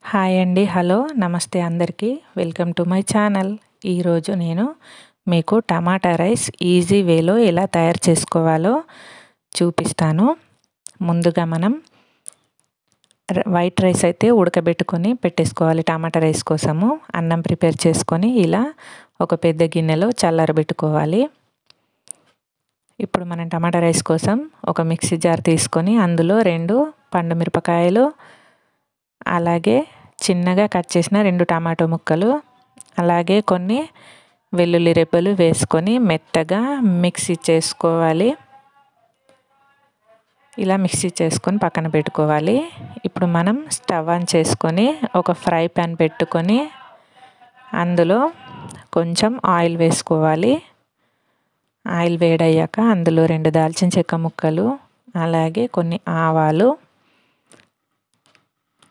Hi అండి. Hello! నమస్తే అందరికీ. Welcome to my channel. ఈరోజు నేను మీకు టమాటా రైస్ ఈజీ వేలో ఎలా తయారు చేసుకోవాలో చూపిస్తాను. ముందుగా మనం వైట్ రైస్ అయితే ఉడకబెట్టుకొని పెట్టేసుకోవాలి. టమాటా రైస్ కోసము అన్నం ప్రిపేర్ చేసుకొని ఇలా ఒక పెద్ద గిన్నెలో చల్లారబెట్టుకోవాలి. ఇప్పుడు మనం టమాటా రైస్ కోసం ఒక మిక్సీ జార్ తీసుకొని అందులో 2 పండు మిరపకాయలు, అలాగే చిన్నగా కట్ చేసిన 2 టమాటో ముక్కలు, అలాగే కొన్ని వెల్లుల్లి రెబ్బలు వేసుకొని మెత్తగా మిక్సీ చేసుకోవాలి. ఇలా మిక్సీ చేసుకొని పక్కన పెట్టుకోవాలి. ఇప్పుడు మనం స్టవ్ ఆన్ చేసుకొని ఒక ఫ్రై ప్యాన్ పెట్టుకొని అందులో కొంచెం ఆయిల్ వేసుకోవాలి. ఆయిల్ వేడయ్యాక అందులో 2 దాల్చిన చెక్క ముక్కలు, అలాగే కొన్ని ఆవాలు,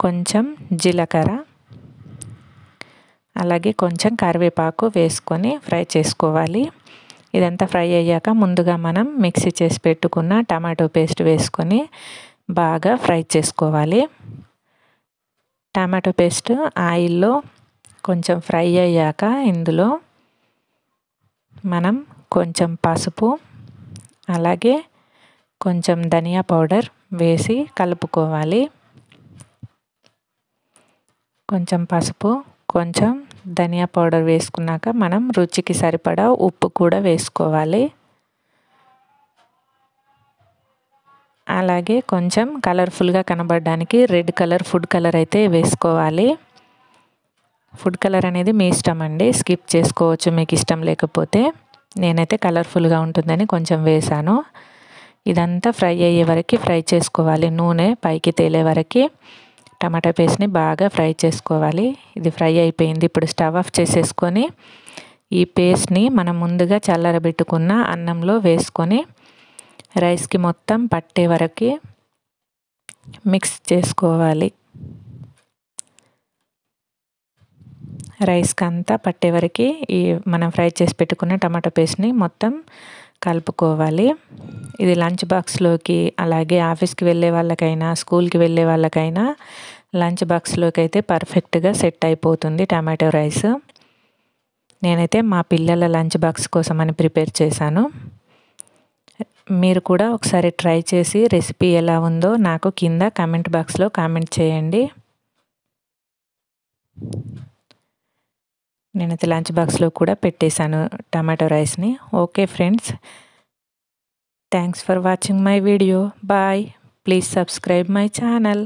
కొంచెం జీలకర్ర, అలాగే కొంచెం కరివేపాకు వేసుకొని ఫ్రై చేసుకోవాలి. ఇదంతా ఫ్రై అయ్యాక ముందుగా మనం మిక్సీ చేసి పెట్టుకున్న టమాటో పేస్ట్ వేసుకొని బాగా ఫ్రై చేసుకోవాలి. టమాటో పేస్ట్ ఆయిల్లో కొంచెం ఫ్రై అయ్యాక ఇందులో మనం కొంచెం పసుపు, అలాగే కొంచెం ధనియా పౌడర్ వేసి కలుపుకోవాలి. కొంచెం పసుపు, కొంచెం ధనియా పౌడర్ వేసుకున్నాక మనం రుచికి సరిపడా ఉప్పు కూడా వేసుకోవాలి. అలాగే కొంచెం కలర్ఫుల్గా కనబడడానికి రెడ్ కలర్ ఫుడ్ కలర్ అయితే వేసుకోవాలి. ఫుడ్ కలర్ అనేది మీ ఇష్టం అండి, స్కిప్ చేసుకోవచ్చు మీకు ఇష్టం లేకపోతే. నేనైతే కలర్ఫుల్గా ఉంటుందని కొంచెం వేసాను. ఇదంతా ఫ్రై అయ్యే వరకు ఫ్రై చేసుకోవాలి. నూనె పైకి తేలే వరకు టమాటా పేస్ట్ని బాగా ఫ్రై చేసుకోవాలి. ఇది ఫ్రై అయిపోయింది. ఇప్పుడు స్టవ్ ఆఫ్ చేసేసుకొని ఈ పేస్ట్ని మనం ముందుగా చల్లారబెట్టుకున్న అన్నంలో వేసుకొని రైస్కి మొత్తం పట్టే వరకు మిక్స్ చేసుకోవాలి. రైస్కి అంతా పట్టే వరకు ఈ మనం ఫ్రై చేసి పెట్టుకున్న టమాటా పేస్ట్ని మొత్తం కలుపుకోవాలి. ఇది లంచ్ బాక్స్లోకి, అలాగే ఆఫీస్కి వెళ్ళే వాళ్ళకైనా, స్కూల్కి వెళ్ళే వాళ్ళకైనా లంచ్ బాక్స్లోకి అయితే పర్ఫెక్ట్గా సెట్ అయిపోతుంది టమాటో రైస్. నేనైతే మా పిల్లల లంచ్ బాక్స్ కోసం అని ప్రిపేర్ చేశాను. మీరు కూడా ఒకసారి ట్రై చేసి రెసిపీ ఎలా ఉందో నాకు కింద కామెంట్ బాక్స్లో కామెంట్ చేయండి. నేనైతే లంచ్ బాక్స్లో కూడా పెట్టేశాను టమాటో రైస్ని. Okay friends, thanks for watching my video. Bye. Please subscribe my channel.